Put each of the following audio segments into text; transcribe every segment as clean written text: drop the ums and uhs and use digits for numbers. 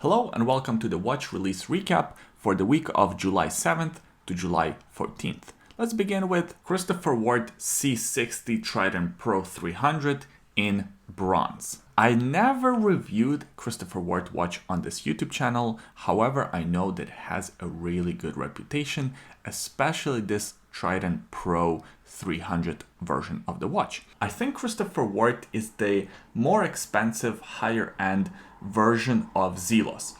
Hello and welcome to the watch release recap for the week of July 7th to July 14th. Let's begin with Christopher Ward C60 Trident Pro 300 in bronze. I never reviewed Christopher Ward watch on this YouTube channel, however I know that it has a really good reputation, especially this Trident Pro 300 version of the watch. I think Christopher Ward is the more expensive, higher end version of Zelos.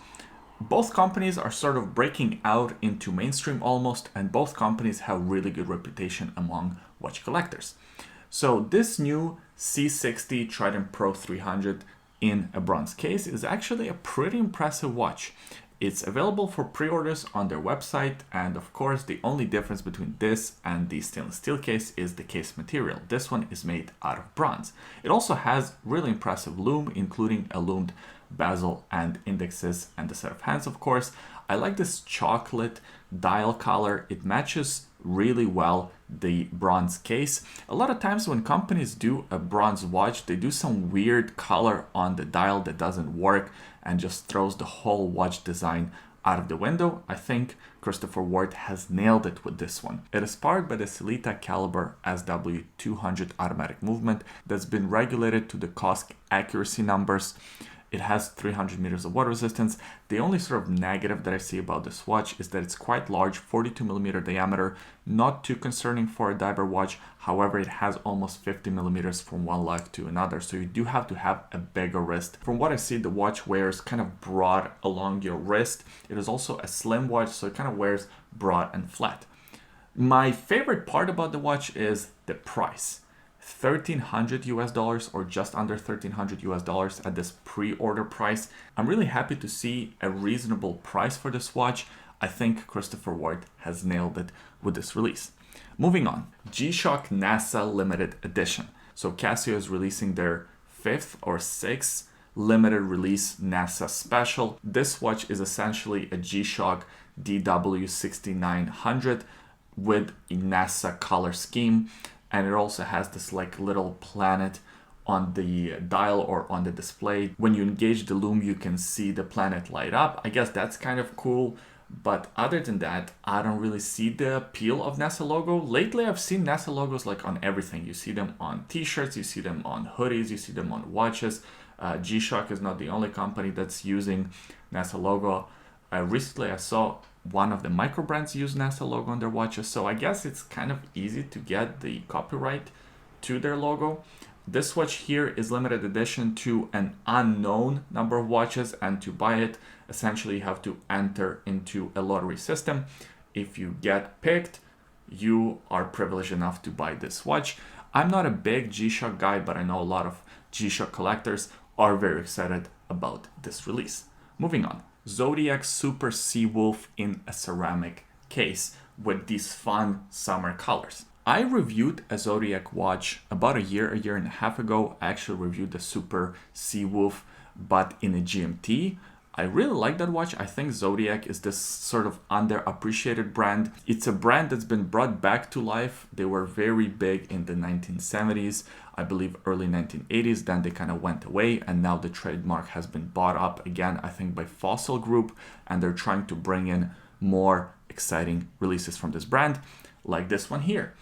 Both companies are sort of breaking out into mainstream almost, and both companies have really good reputation among watch collectors. So this new C60 Trident Pro 300 in a bronze case is actually a pretty impressive watch. It's available for pre-orders on their website, and of course the only difference between this and the stainless steel case is the case material. This one is made out of bronze. It also has really impressive lume, including a lumed bezel and indexes and a set of hands, of course. I like this chocolate dial color. It matches really well the bronze case. A lot of times when companies do a bronze watch, they do some weird color on the dial that doesn't work and just throws the whole watch design out of the window. I think Christopher Ward has nailed it with this one. It is powered by the Sellita Caliber SW200 automatic movement that's been regulated to the COSC accuracy numbers. It has 300 meters of water resistance. The only sort of negative that I see about this watch is that it's quite large, 42 millimeter diameter, not too concerning for a diver watch. However, it has almost 50 millimeters from one leg to another, so you do have to have a bigger wrist. From what I see, the watch wears kind of broad along your wrist. It is also a slim watch, so it kind of wears broad and flat. My favorite part about the watch is the price. $1,300 US or just under $1,300 US at this pre-order price. I'm really happy to see a reasonable price for this watch. I think Christopher Ward has nailed it with this release. Moving on, G-Shock NASA Limited Edition. So Casio is releasing their 5th or 6th limited release NASA special. This watch is essentially a G-Shock DW6900 with a NASA color scheme. And it also has this like little planet on the dial or on the display. When you engage the lume, you can see the planet light up. I guess that's kind of cool. But other than that, I don't really see the appeal of NASA logo. Lately, I've seen NASA logos like on everything. You see them on t-shirts, you see them on hoodies, you see them on watches. G-Shock is not the only company that's using NASA logo. Recently, I saw one of the micro brands use NASA logo on their watches, so I guess it's kind of easy to get the copyright to their logo. This watch here is limited edition to an unknown number of watches, and to buy it, essentially you have to enter into a lottery system. If you get picked, you are privileged enough to buy this watch. I'm not a big G-Shock guy, but I know a lot of G-Shock collectors are very excited about this release. Moving on. Zodiac Super Seawolf in a ceramic case with these fun summer colors. I reviewed a Zodiac watch about a year and a half ago. I actually reviewed the Super Seawolf, but in a GMT. I really like that watch. I think Zodiac is this sort of underappreciated brand. It's a brand that's been brought back to life. They were very big in the 1970s, I believe early 1980s, then they kind of went away, and now the trademark has been bought up again, I think by Fossil Group, and they're trying to bring in more exciting releases from this brand, like this one here.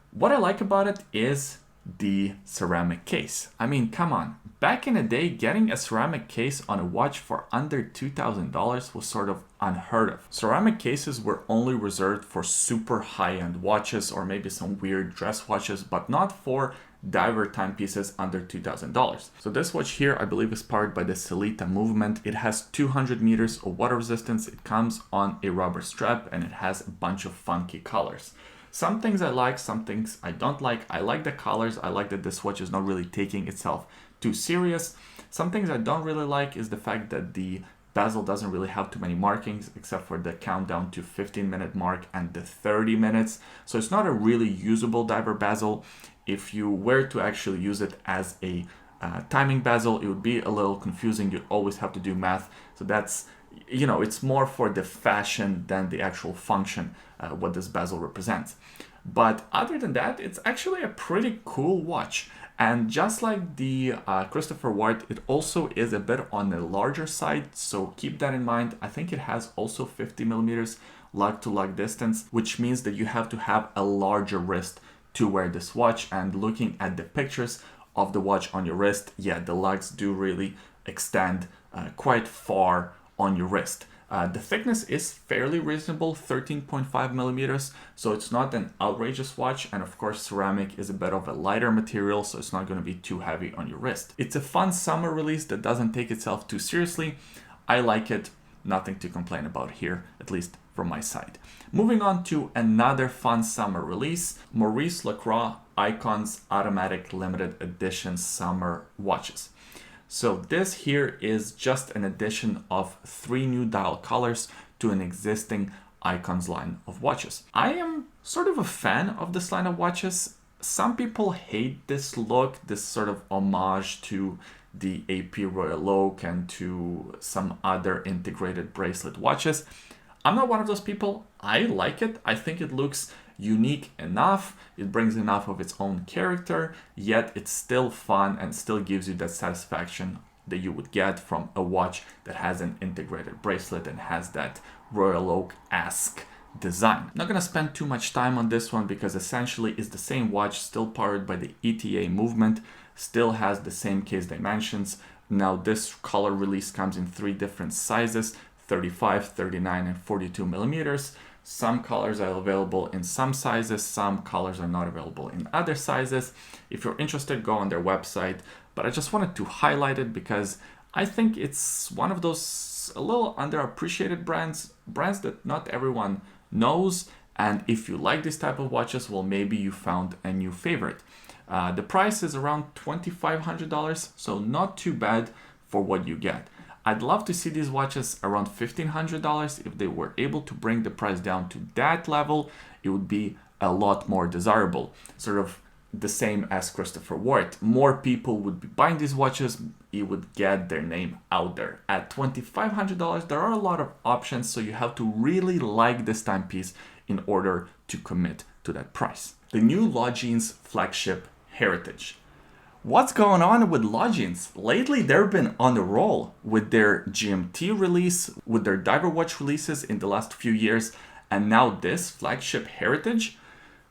What I like about it is the ceramic case. I mean, come on. Back in the day, getting a ceramic case on a watch for under $2,000 was sort of unheard of. Ceramic cases were only reserved for super high-end watches or maybe some weird dress watches, but not for diver timepieces under $2,000. So this watch here, I believe, is powered by the Sellita movement. It has 200 meters of water resistance. It comes on a rubber strap, and it has a bunch of funky colors. Some things I like, some things I don't like. I like the colors. I like that this watch is not really taking itself too serious. Some things I don't really like is the fact that the bezel doesn't really have too many markings except for the countdown to 15-minute mark and the 30 minutes. So it's not a really usable diver bezel. If you were to actually use it as a timing bezel, it would be a little confusing. You'd always have to do math. So that's, you know, it's more for the fashion than the actual function, what this bezel represents. But other than that, it's actually a pretty cool watch. And just like the Christopher Ward, it also is a bit on the larger side, so keep that in mind. I think it has also 50 millimeters lug to lug distance, which means that you have to have a larger wrist to wear this watch. And looking at the pictures of the watch on your wrist, yeah, the lugs do really extend quite far on your wrist. The thickness is fairly reasonable, 13.5 millimeters, so it's not an outrageous watch. And of course, ceramic is a bit of a lighter material, so it's not going to be too heavy on your wrist. It's a fun summer release that doesn't take itself too seriously. I like it, nothing to complain about here, at least from my side. Moving on to another fun summer release, Maurice Lacroix Aikons Automatic Limited Edition Summer Watches. So this here is just an addition of 3 new dial colors to an existing Aikons line of watches. I am sort of a fan of this line of watches. Some people hate this look, this sort of homage to the AP Royal Oak and to some other integrated bracelet watches. I'm not one of those people. I like it. I think it looks unique enough, it brings enough of its own character, yet it's still fun and still gives you that satisfaction that you would get from a watch that has an integrated bracelet and has that Royal Oak-esque design. Not gonna spend too much time on this one because essentially it's the same watch, still powered by the ETA movement, still has the same case dimensions. Now this color release comes in 3 different sizes, 35, 39, and 42 millimeters. Some colors are available in some sizes, some colors are not available in other sizes. If you're interested, go on their website, but I just wanted to highlight it because I think it's one of those a little underappreciated brands that not everyone knows, and if you like this type of watches, well, maybe you found a new favorite. The price is around $2,500, so not too bad for what you get. I'd love to see these watches around $1,500. If they were able to bring the price down to that level, it would be a lot more desirable. Sort of the same as Christopher Ward. More people would be buying these watches, it would get their name out there. At $2,500, there are a lot of options, so you have to really like this timepiece in order to commit to that price. The new Longines Flagship Heritage. What's going on with Longines? Lately, they've been on the roll with their GMT release, with their diver watch releases in the last few years, and now this Flagship Heritage.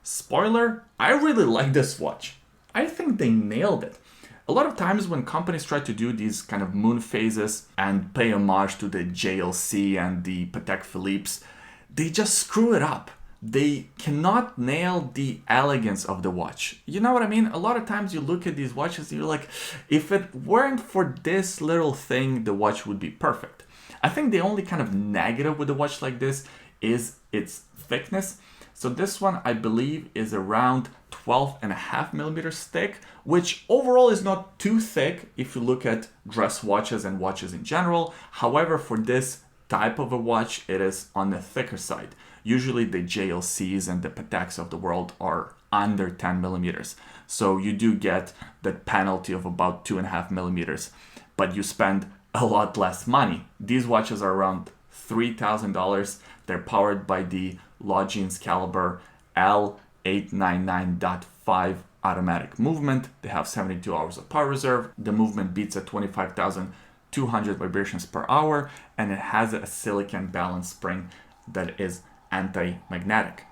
Spoiler, I really like this watch. I think they nailed it. A lot of times when companies try to do these kind of moon phases and pay homage to the JLC and the Patek Philippe's, they just screw it up. They cannot nail the elegance of the watch. You know what I mean? A lot of times you look at these watches and you're like, if it weren't for this little thing, the watch would be perfect. I think the only kind of negative with a watch like this is its thickness. So this one, I believe, is around 12.5 millimeters thick, which overall is not too thick if you look at dress watches and watches in general. However, for this type of a watch, it is on the thicker side. Usually the JLCs and the Pateks of the world are under 10 millimeters. So you do get that penalty of about 2.5 millimeters, but you spend a lot less money. These watches are around $3,000. They're powered by the Longines caliber L899.5 automatic movement. They have 72 hours of power reserve. The movement beats at 25,200 vibrations per hour, and it has a silicon balance spring that is anti-magnetic.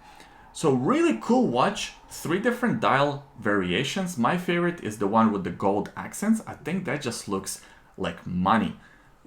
So really cool watch, 3 different dial variations. My favorite is the one with the gold accents. I think that just looks like money.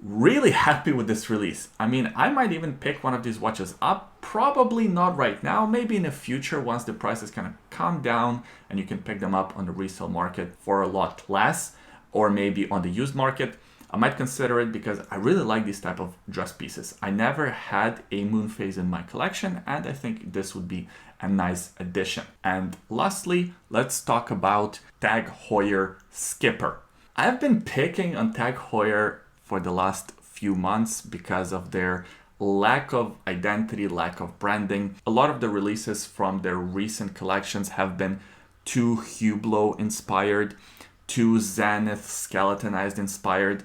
Really happy with this release. I mean, I might even pick one of these watches up, probably not right now, maybe in the future once the prices kind of calm down and you can pick them up on the resale market for a lot less, or maybe on the used market. I might consider it because I really like these type of dress pieces. I never had a moon phase in my collection, and I think this would be a nice addition. And lastly, let's talk about TAG Heuer Skipper. I've been picking on TAG Heuer for the last few months because of their lack of identity, lack of branding. A lot of the releases from their recent collections have been too Hublot inspired, too Zenith skeletonized inspired,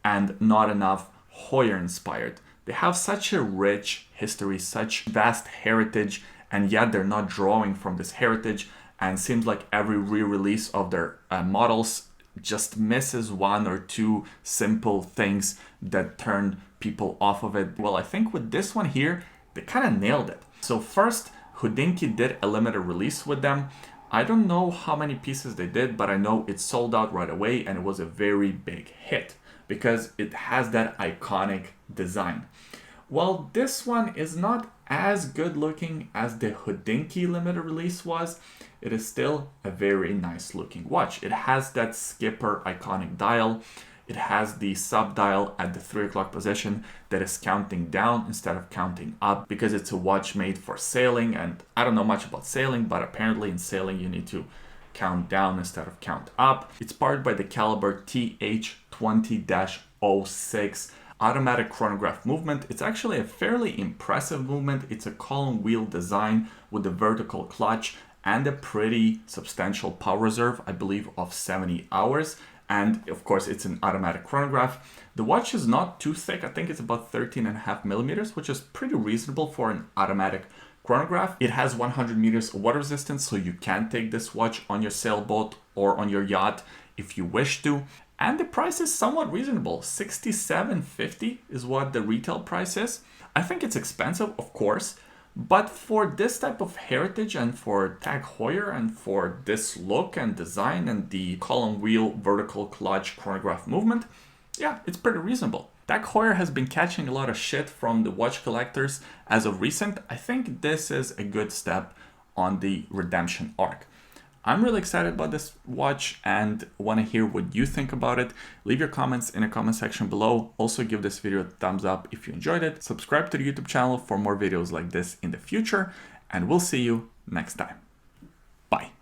and not enough Heuer inspired. They have such a rich history, such vast heritage, and yet they're not drawing from this heritage. and seems like every re-release of their models just misses one or two simple things that turn people off of it. Well, I think with this one here, they kind of nailed it. So first, Hodinkee did a limited release with them. I don't know how many pieces they did, but I know it sold out right away and it was a very big hit because it has that iconic design. Well, this one is not as good looking as the Hodinkee limited release was. It is still a very nice looking watch. It has that Skipper iconic dial. It has the sub dial at the 3 o'clock position that is counting down instead of counting up because it's a watch made for sailing. And I don't know much about sailing, but apparently in sailing you need to count down instead of count up. It's powered by the caliber TH20-06 automatic chronograph movement. It's actually a fairly impressive movement. It's a column wheel design with a vertical clutch and a pretty substantial power reserve, I believe of 70 hours. And of course, it's an automatic chronograph. The watch is not too thick. I think it's about 13.5 millimeters, which is pretty reasonable for an automatic chronograph. It has 100 meters of water resistance, so you can take this watch on your sailboat or on your yacht if you wish to. And the price is somewhat reasonable. $67.50 is what the retail price is. I think it's expensive, of course, but for this type of heritage and for Tag Heuer and for this look and design and the column wheel vertical clutch chronograph movement, yeah, it's pretty reasonable. Tag Heuer has been catching a lot of shit from the watch collectors as of recent. I think this is a good step on the redemption arc. I'm really excited about this watch and want to hear what you think about it. Leave your comments in the comment section below. Also give this video a thumbs up if you enjoyed it. Subscribe to the YouTube channel for more videos like this in the future, and we'll see you next time. Bye.